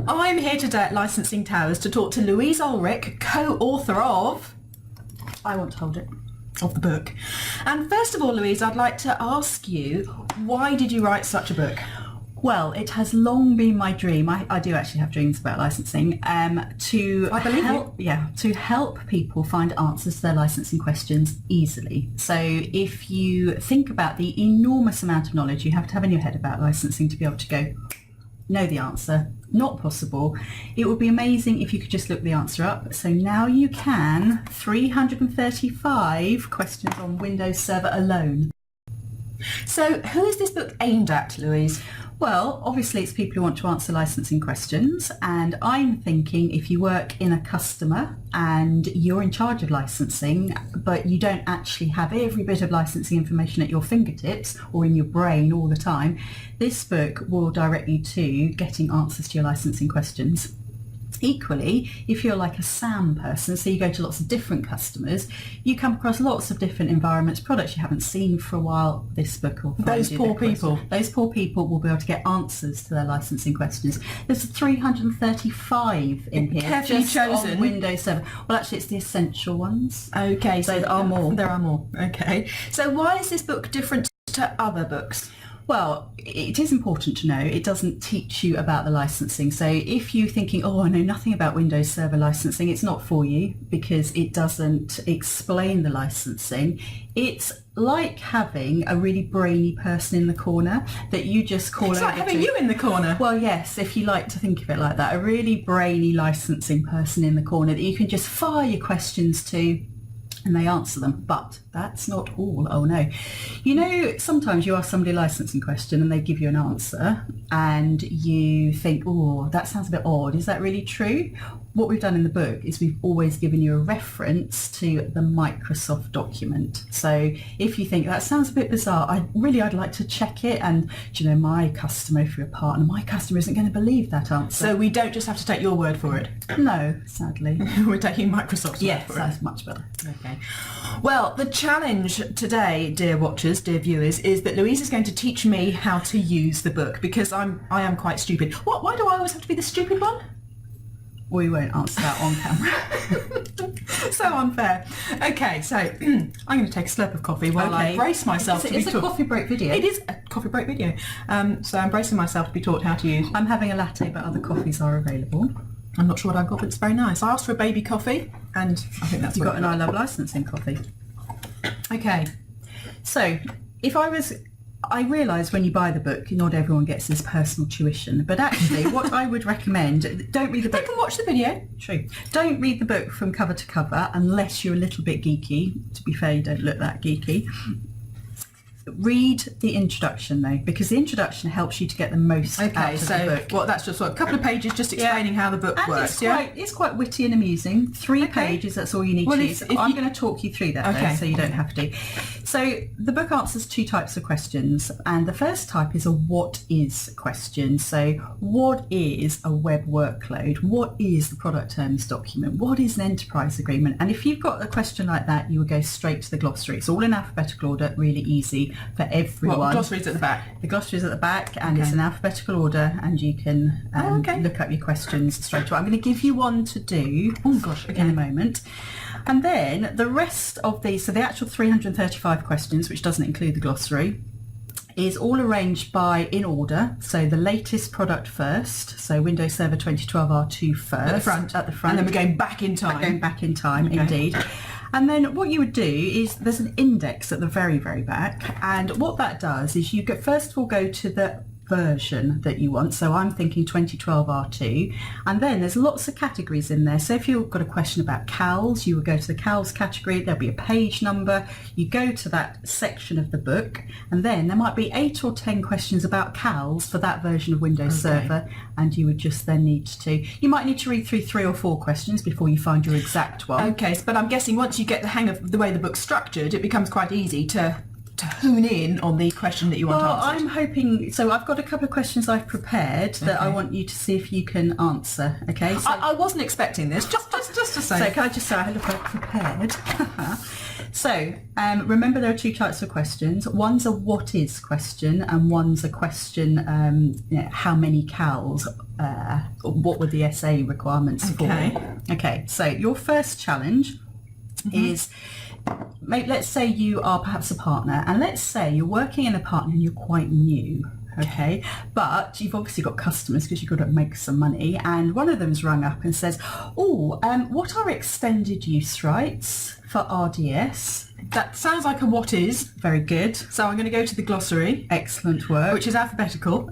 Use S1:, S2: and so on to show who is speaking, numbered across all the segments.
S1: I'm here today at Licensing Towers to talk to Louise Ulrich, co-author of I Want to Hold It, of the book. And first of all, Louise, I'd like to ask you, why did you write such a book?
S2: Well, it has long been my dream. I do actually have dreams about licensing. To help people find answers to their licensing questions easily. So if you think about the enormous amount of knowledge you have to have in your head about licensing to be able to go, know the answer, not possible. It would be amazing if you could just look the answer up. So now you can, 335 questions on Windows Server alone.
S1: So who is this book aimed at, Louise?
S2: Well, obviously it's people who want to answer licensing questions, and I'm thinking if you work in a customer and you're in charge of licensing, but you don't actually have every bit of licensing information at your fingertips or in your brain all the time, this book will direct you to getting answers to your licensing questions. Equally, if you're like a SAM person, so you go to lots of different customers, you come across lots of different environments, products you haven't seen for a while, this book will find you. Those poor people will be able to get answers to their licensing questions. There's 335 in here,
S1: carefully
S2: just
S1: chosen.
S2: on Windows 7. Well, actually, it's the essential ones.
S1: Okay, so
S2: there are more.
S1: There are more. Okay. So why is this book different to other books?
S2: Well, it is important to know it doesn't teach you about the licensing. So if you're thinking, oh, I know nothing about Windows Server licensing, it's not for you because it doesn't explain the licensing. It's like having a really brainy person in the corner that you just call over to.
S1: It's like having you in the corner.
S2: Well, yes, if you like to think of it like that, a really brainy licensing person in the corner that you can just fire your questions to and they answer them. But that's not all. Oh no. You know, sometimes you ask somebody a licensing question and they give you an answer and you think, oh, that sounds a bit odd. Is that really true? What we've done in the book is we've always given you a reference to the Microsoft document. So if you think that sounds a bit bizarre, I'd like to check it. And do you know, my customer, if you're a partner, my customer isn't going to believe that answer.
S1: So we don't just have to take your word for it?
S2: No, sadly.
S1: We're taking Microsoft's word for it.
S2: Yes, that's much better.
S1: Okay. Well, the challenge today, dear watchers, dear viewers, is that Louise is going to teach me how to use the book because I am quite stupid. Why do I always have to be the stupid one?
S2: We won't answer that on camera.
S1: So unfair. Okay, so I'm going to take a slurp of coffee while I brace myself to be taught.
S2: It's a coffee break video.
S1: It is a coffee break video. So I'm bracing myself to be taught how to use.
S2: I'm having a latte, but other coffees are available.
S1: I'm not sure what I've got, but it's very nice. I asked for a baby coffee, and I think that's
S2: You've
S1: what
S2: got an I Love Licensing coffee.
S1: Okay.
S2: So I realise when you buy the book, not everyone gets this personal tuition, but actually what I would recommend, don't read the book.
S1: They can watch the video.
S2: True. Don't read the book from cover to cover unless you're a little bit geeky. To be fair, you don't look that geeky. Read the introduction though, because the introduction helps you to get the most out of the book.
S1: Well, that's just a couple of pages just explaining how the book works.
S2: It's quite witty and amusing. 3 pages, that's all you need to use. I'm going to talk you through that though, so you don't have to. So the book answers 2 types of questions, and the first type is a what is question. So what is a web workload? What is the product terms document? What is an enterprise agreement? And if you've got a question like that, you will go straight to the glossary. It's all in alphabetical order, really easy for everyone.
S1: Well, the glossary's at the back.
S2: The glossary's at the back, and it's in alphabetical order, and you can look up your questions straight away. I'm going to give you one to do in a moment. And then the rest of these, so the actual 335 questions, which doesn't include the glossary, is all arranged in order. So the latest product first, so Windows Server 2012 R2 first. At the front.
S1: And then we're going back in time.
S2: Going back in time, indeed. And then what you would do is there's an index at the very, very back. And what that does is you first of all go to the version that you want. So I'm thinking 2012 R2, and then there's lots of categories in there. So if you've got a question about CALs, you would go to the CALs category, there'll be a page number, you go to that section of the book, and then there might be 8 or 10 questions about CALs for that version of Windows Server, and you would just then need to, you might need to read through 3 or 4 questions before you find your exact one.
S1: Okay, but I'm guessing once you get the hang of the way the book's structured, it becomes quite easy to hone in on the question that you want answered.
S2: I'm hoping, so I've got a couple of questions I've prepared that I want you to see if you can answer, okay? So
S1: I wasn't expecting this, just to say.
S2: So can I just say, look, I've prepared. So remember there are two types of questions. One's a what is question and one's a question how many cows, what were the essay requirements for? Okay, so your first challenge is, let's say you are perhaps a partner, and let's say you're working in a partner and you're quite new. Okay, but you've obviously got customers because you've got to make some money, and one of them's rung up and says, what are extended use rights for RDS?
S1: That sounds like a what is.
S2: Very good.
S1: So I'm going to go to the glossary.
S2: Excellent work.
S1: Which is alphabetical.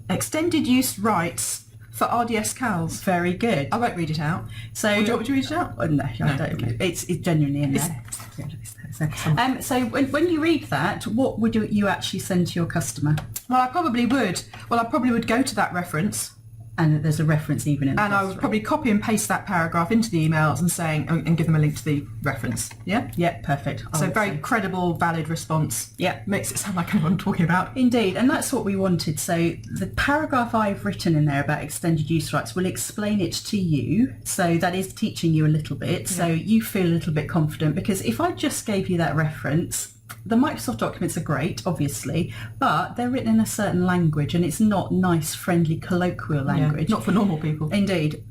S1: Extended use rights for RDS cows.
S2: Very good.
S1: I won't read it out.
S2: So
S1: do you want me to read it out?
S2: No, I don't.
S1: Okay.
S2: It's genuinely in there. So when you read that, what would you actually send to your customer?
S1: Well, I probably would go to that reference.
S2: And there's a reference even in the
S1: And I would probably copy and paste that paragraph into the emails and give them a link to the reference. Yeah?
S2: Yeah, perfect.
S1: So very credible, valid response.
S2: Yeah.
S1: Makes it sound like I know what I'm talking about.
S2: Indeed, and that's what we wanted. So the paragraph I've written in there about extended use rights will explain it to you. So that is teaching you a little bit. So you feel a little bit confident, because if I just gave you that reference, the Microsoft documents are great, obviously, but they're written in a certain language and it's not nice, friendly, colloquial language.
S1: Not for normal people.
S2: Indeed.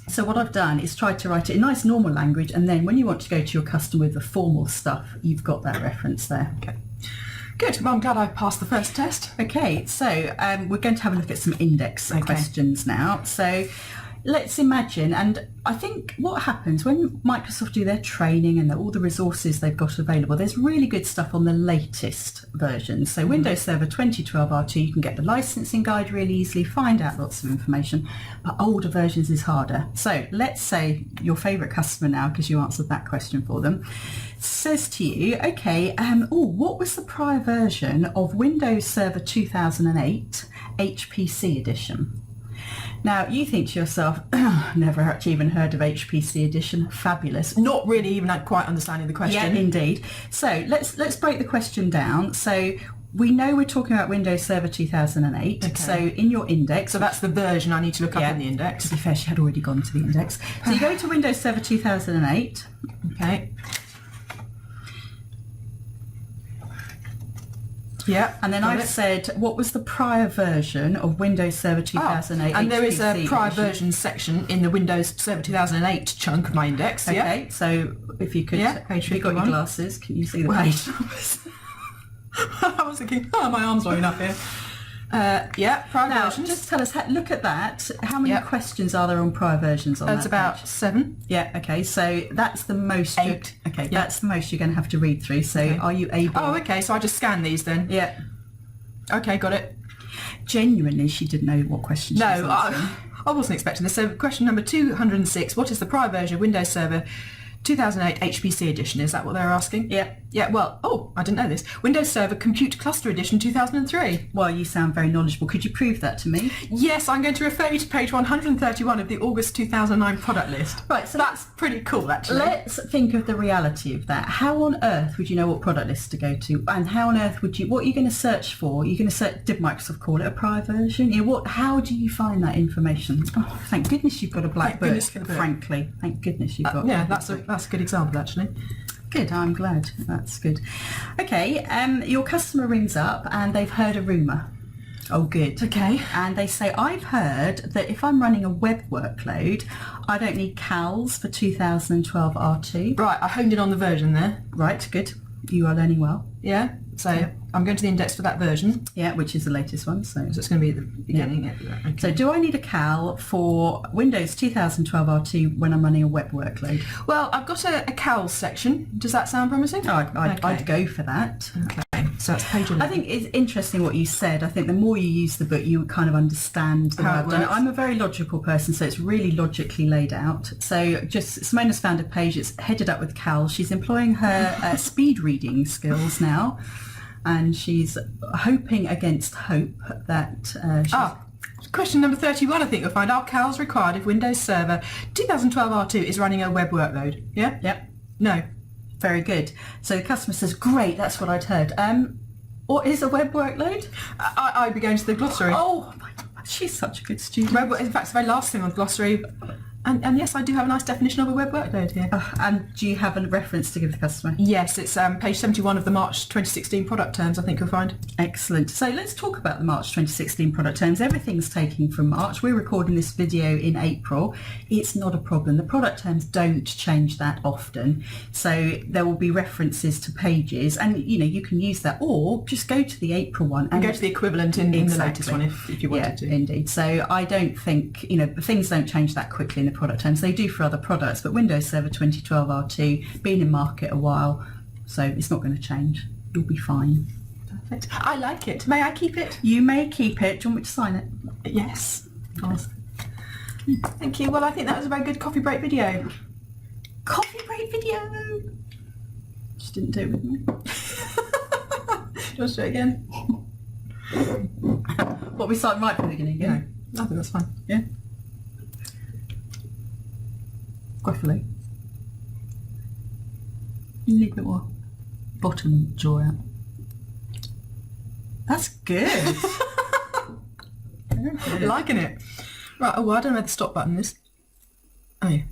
S2: So what I've done is tried to write it in nice, normal language, and then when you want to go to your customer with the formal stuff, you've got that reference there.
S1: Okay. Good. Well, I'm glad I passed the first test.
S2: Okay, so we're going to have a look at some index questions now. So let's imagine, and I think what happens when Microsoft do their training and all the resources they've got available, there's really good stuff on the latest version. So Windows Server 2012 R2, you can get the licensing guide really easily, find out lots of information, but older versions is harder. So let's say your favourite customer now, because you answered that question for them, says to you, okay, what was the prior version of Windows Server 2008 HPC edition? Now, you think to yourself, never actually even heard of HPC edition. Fabulous.
S1: Not really even quite understanding the question.
S2: Yeah, indeed. So let's break the question down. So we know we're talking about Windows Server 2008. Okay. So in your index...
S1: So that's the version I need to look up in the index.
S2: To be fair, she had already gone to the index. So you go to Windows Server 2008.
S1: Okay. Yeah,
S2: and then I've said, what was the prior version of Windows Server 2008?
S1: And there is a prior
S2: edition?
S1: version section in the Windows Server 2008 chunk of my index.
S2: Okay, so if you could,
S1: page
S2: if you've got your glasses, can you see the page numbers?
S1: I was thinking, my arm's long enough here. Prior versions.
S2: Just tell us, look at that. How many questions are there on prior versions on that?
S1: That's about
S2: page?
S1: 7.
S2: Yeah, okay, so that's the most.
S1: 8.
S2: Okay, that's the most you're going to have to read through. So are you able...
S1: Oh, okay, so I just scan these then?
S2: Yeah.
S1: Okay, got it.
S2: Genuinely, she didn't know what question she was answering.
S1: I wasn't expecting this. So question number 206, what is the prior version of Windows Server 2008 HPC edition? Is that what they're asking?
S2: Yeah.
S1: Yeah, well, I didn't know this. Windows Server Compute Cluster Edition 2003.
S2: Well, you sound very knowledgeable. Could you prove that to me?
S1: Yes, I'm going to refer you to page 131 of the August 2009 product list.
S2: Right, so
S1: that's pretty cool, actually.
S2: Let's think of the reality of that. How on earth would you know what product list to go to? And how on earth would you, what are you going to search for? You're going to search, did Microsoft call it a prior version? How do you find that information? Oh, thank goodness you've got a black book, frankly. Thank goodness you've got
S1: that's a good example, actually.
S2: Good, I'm glad. That's good. Okay, your customer rings up and they've heard a rumour. Oh, good.
S1: Okay.
S2: And they say, I've heard that if I'm running a web workload, I don't need CALs for 2012 R2.
S1: Right, I honed in on the version there.
S2: Right, good. You are learning well.
S1: Yeah, so I'm going to the index for that version.
S2: Yeah, which is the latest one. So
S1: it's going to be at the beginning. Yeah. Okay.
S2: So do I need a CAL for Windows 2012 R2 when I'm running a web workload?
S1: Well, I've got a CAL section. Does that sound promising?
S2: Oh, I'd go for that.
S1: Okay, so that's page 11.
S2: I think it's interesting what you said. I think the more you use the book, you kind of understand the
S1: how it works.
S2: I'm a very logical person, so it's really logically laid out. So just Simona's found a page. It's headed up with CAL. She's employing her speed reading skills now. And she's hoping against hope that
S1: question number 31, I think you'll find, are CALs required if Windows Server 2012 R2 is running a web workload? Yeah?
S2: Yep.
S1: No.
S2: Very good. So the customer says, great, that's what I'd heard. What is a web workload?
S1: I'd be going to the glossary.
S2: Oh, my God, she's such a good student.
S1: In fact, it's the very last thing on the glossary. And yes, I do have a nice definition of a web workload here.
S2: And do you have a reference to give the customer?
S1: Yes, it's page 71 of the March 2016 product terms, I think you'll find.
S2: Excellent. So let's talk about the March 2016 product terms. Everything's taken from March. We're recording this video in April. It's not a problem. The product terms don't change that often. So there will be references to pages, and you can use that, or just go to the April one
S1: and go to the equivalent in the latest one if you wanted to.
S2: Indeed. So I don't think, things don't change that quickly in the product terms. They do for other products, but Windows Server 2012 R2, been in market a while, so it's not going to change. You'll be fine.
S1: Perfect. I like it. May I keep it?
S2: You may keep it. Do you want me to sign it?
S1: Yes. Thank you. Well, I think that was a very good coffee break video.
S2: Coffee break video! Just didn't do it with me.
S1: Do you want to do it again?
S2: What, we started right from the beginning?
S1: Yeah. I think that's fine.
S2: Yeah. Gruffily. You need a bit more bottom jaw out. That's good.
S1: Liking it. Right, I don't know where the stop button is. Oh yeah.